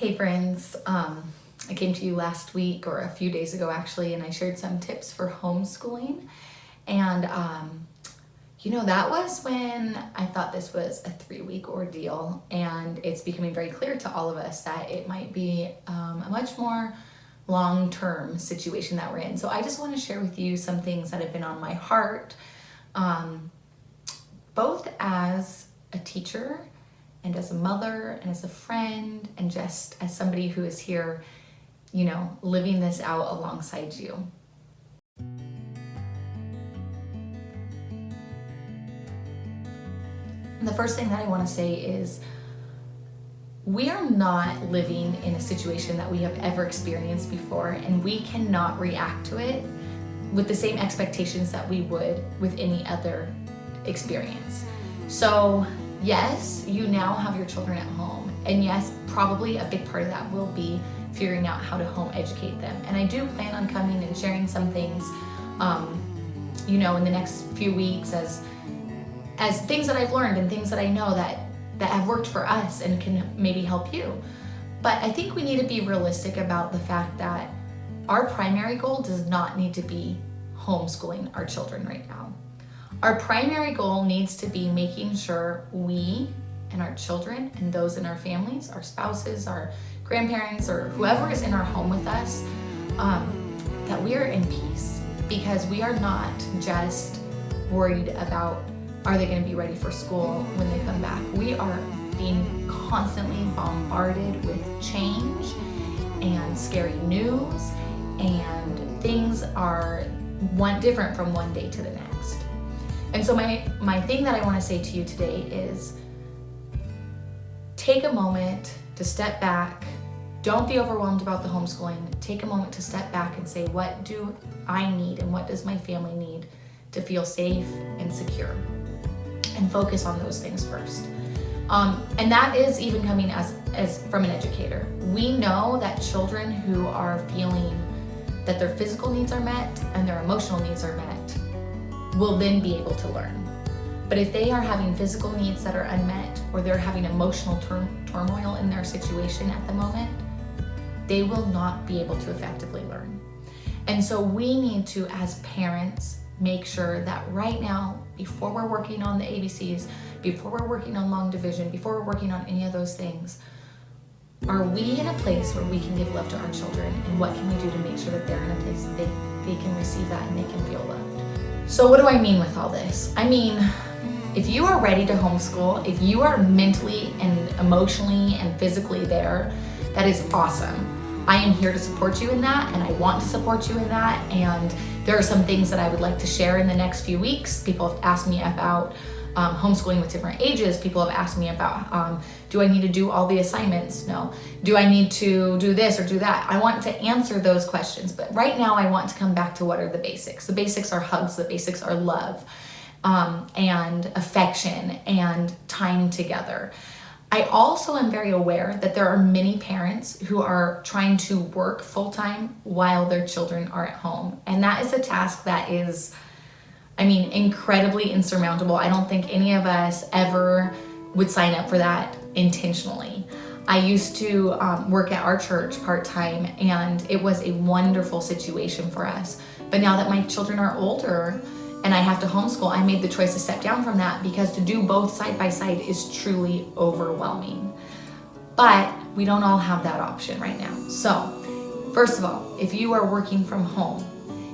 Hey friends, I came to you last week or a few days ago actually, and I shared some tips for homeschooling. And that was when I thought this was a 3-week ordeal, and it's becoming very clear to all of us that it might be a much more long-term situation that we're in. So I just want to share with you some things that have been on my heart, both as a teacher and as a mother and as a friend and just as somebody who is here, living this out alongside you. The first thing that I want to say is we are not living in a situation that we have ever experienced before, and we cannot react to it with the same expectations that we would with any other experience. So yes, you now have your children at home, and yes, probably a big part of that will be figuring out how to home educate them. And I do plan on coming and sharing some things, in the next few weeks as things that I've learned and things that I know that have worked for us and can maybe help you. But I think we need to be realistic about the fact that our primary goal does not need to be homeschooling our children right now. Our primary goal needs to be making sure we and our children and those in our families, our spouses, our grandparents, or whoever is in our home with us, that we are in peace, because we are not just worried about are they going to be ready for school when they come back. We are being constantly bombarded with change and scary news, and things are different from one day to the next. And so my thing that I want to say to you today is take a moment to step back. Don't be overwhelmed about the homeschooling. Take a moment to step back and say, what do I need and what does my family need to feel safe and secure? And focus on those things first. And that is even coming as from an educator. We know that children who are feeling that their physical needs are met and their emotional needs are met will then be able to learn. But if they are having physical needs that are unmet, or they're having emotional turmoil in their situation at the moment, they will not be able to effectively learn. And so we need to, as parents, make sure that right now, before we're working on the ABCs, before we're working on long division, before we're working on any of those things, are we in a place where we can give love to our children, and what can we do to make sure that they're in a place that they can receive that and they can feel loved? So what do I mean with all this? I mean, if you are ready to homeschool, if you are mentally and emotionally and physically there, that is awesome. I am here to support you in that, and I want to support you in that. And there are some things that I would like to share in the next few weeks. People have asked me about homeschooling with different ages. People have asked me about, do I need to do all the assignments? No. Do I need to do this or do that? I want to answer those questions. But right now I want to come back to what are the basics. The basics are hugs. The basics are love, and affection and time together. I also am very aware that there are many parents who are trying to work full-time while their children are at home. And that is a task that is, incredibly insurmountable. I don't think any of us ever would sign up for that intentionally. I used to work at our church part-time, and it was a wonderful situation for us. But now that my children are older and I have to homeschool, I made the choice to step down from that, because to do both side by side is truly overwhelming. But we don't all have that option right now. So, first of all, if you are working from home,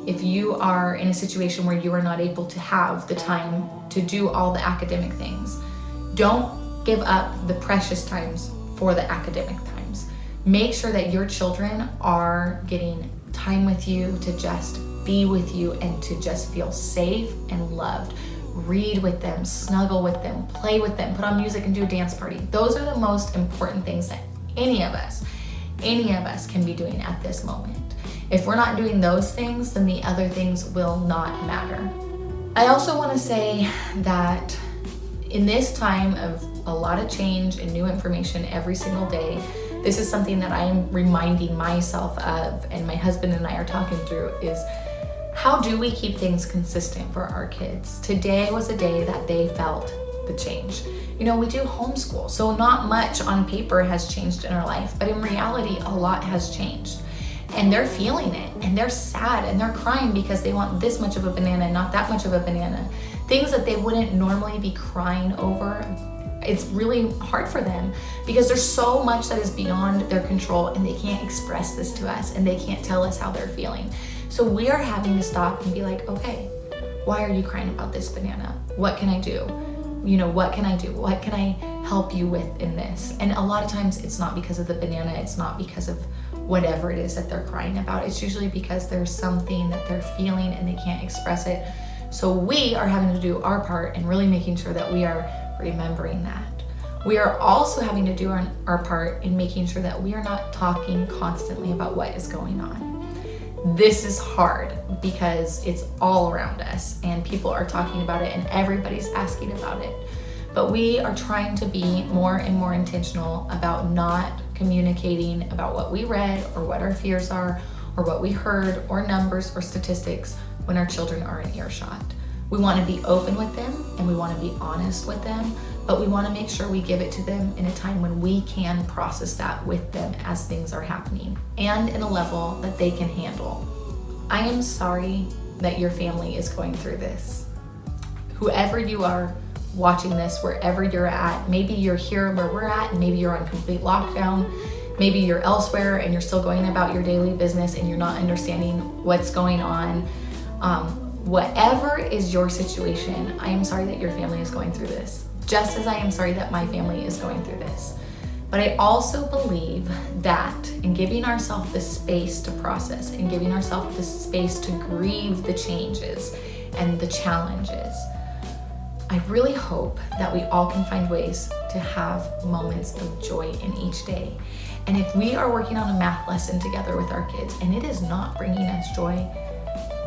if you are in a situation where you are not able to have the time to do all the academic things, don't give up the precious times for the academic times. Make sure that your children are getting time with you to just be with you and to just feel safe and loved. Read with them, snuggle with them, play with them, put on music and do a dance party. Those are the most important things that any of us can be doing at this moment. If we're not doing those things, then the other things will not matter. I also want to say that in this time of a lot of change and new information every single day, this is something that I'm reminding myself of, and my husband and I are talking through, is how do we keep things consistent for our kids? Today was a day that they felt the change. You know, we do homeschool, so not much on paper has changed in our life, but in reality, a lot has changed. And they're feeling it, and they're sad, and they're crying because they want this much of a banana and not that much of a banana. Things that they wouldn't normally be crying over. It's really hard for them because there's so much that is beyond their control, and they can't express this to us, and they can't tell us how they're feeling. So we are having to stop and be like, okay, why are you crying about this banana? What can I do? You know, what can I do? What can I help you with in this? And a lot of times it's not because of the banana. It's not because of whatever it is that they're crying about. It's usually because there's something that they're feeling and they can't express it. So we are having to do our part and really making sure that we are remembering that. We are also having to do our part in making sure that we are not talking constantly about what is going on. This is hard because it's all around us and people are talking about it and everybody's asking about it. But we are trying to be more and more intentional about not communicating about what we read or what our fears are or what we heard or numbers or statistics when our children are in earshot. We want to be open with them and we want to be honest with them, but we want to make sure we give it to them in a time when we can process that with them as things are happening and in a level that they can handle. I am sorry that your family is going through this. Whoever you are watching this, wherever you're at, maybe you're here where we're at and maybe you're on complete lockdown, maybe you're elsewhere and you're still going about your daily business and you're not understanding what's going on. Whatever is your situation, I am sorry that your family is going through this, just as I am sorry that my family is going through this. But I also believe that in giving ourselves the space to process and giving ourselves the space to grieve the changes and the challenges, I really hope that we all can find ways to have moments of joy in each day. And if we are working on a math lesson together with our kids and it is not bringing us joy,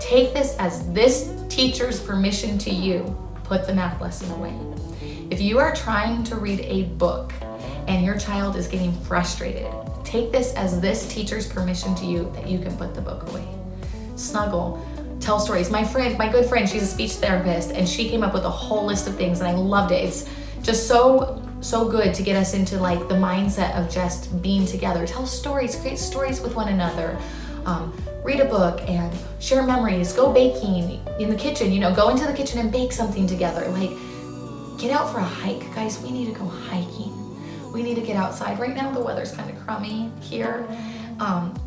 take this as this teacher's permission to you. Put the math lesson away. If you are trying to read a book and your child is getting frustrated, take this as this teacher's permission to you that you can put the book away. Snuggle, tell stories. My good friend, she's a speech therapist and she came up with a whole list of things and I loved it. It's just so good to get us into like the mindset of just being together. Tell stories, create stories with one another. Read a book and share memories, go baking in the kitchen, go into the kitchen and bake something together. Like, get out for a hike. Guys, we need to go hiking. We need to get outside. Right now, the weather's kind of crummy here,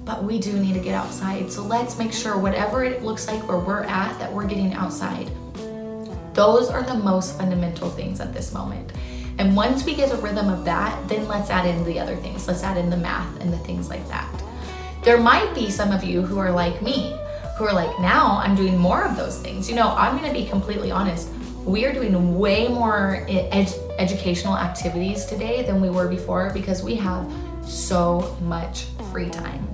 but we do need to get outside. So let's make sure whatever it looks like where we're at, that we're getting outside. Those are the most fundamental things at this moment. And once we get a rhythm of that, then let's add in the other things. Let's add in the math and the things like that. There might be some of you who are like me, who are like, now I'm doing more of those things. I'm gonna be completely honest. We are doing way more educational activities today than we were before because we have so much free time.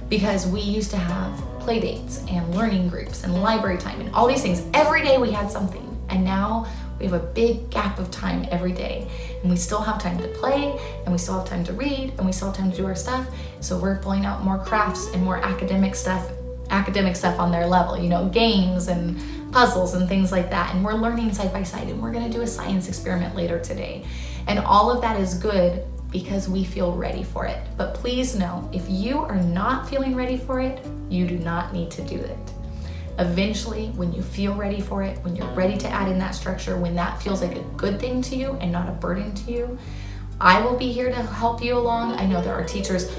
Because we used to have play dates and learning groups and library time and all these things. Every day we had something. And now we have a big gap of time every day. And we still have time to play and we still have time to read and we still have time to do our stuff. So we're pulling out more crafts and more academic stuff on their level, games and puzzles and things like that. And we're learning side by side and we're gonna do a science experiment later today. And all of that is good because we feel ready for it. But please know, if you are not feeling ready for it, you do not need to do it. Eventually, when you feel ready for it, when you're ready to add in that structure, when that feels like a good thing to you and not a burden to you, I will be here to help you along. I know there are teachers,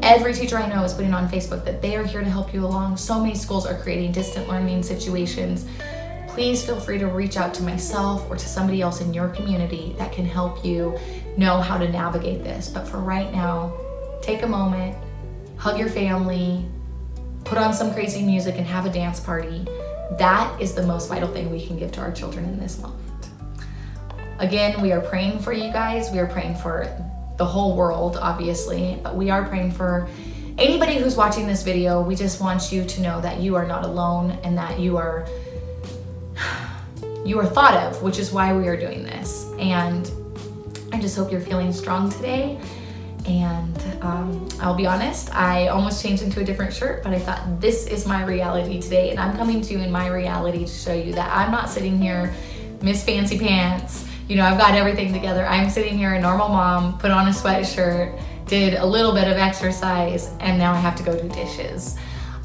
every teacher I know is putting on Facebook that they are here to help you along. So many schools are creating distant learning situations. Please feel free to reach out to myself or to somebody else in your community that can help you know how to navigate this. But for right now, take a moment, hug your family, put on some crazy music and have a dance party. That is the most vital thing we can give to our children in this moment. Again, we are praying for you guys. We are praying for the whole world, obviously, but we are praying for anybody who's watching this video. We just want you to know that you are not alone and that you are thought of, which is why we are doing this. And I just hope you're feeling strong today. And I'll be honest, I almost changed into a different shirt, but I thought this is my reality today. And I'm coming to you in my reality to show you that I'm not sitting here, Miss Fancy Pants, you know, I've got everything together. I'm sitting here, a normal mom, put on a sweatshirt, did a little bit of exercise, and now I have to go do dishes.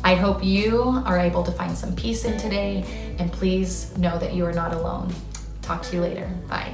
I hope you are able to find some peace in today, and please know that you are not alone. Talk to you later. Bye.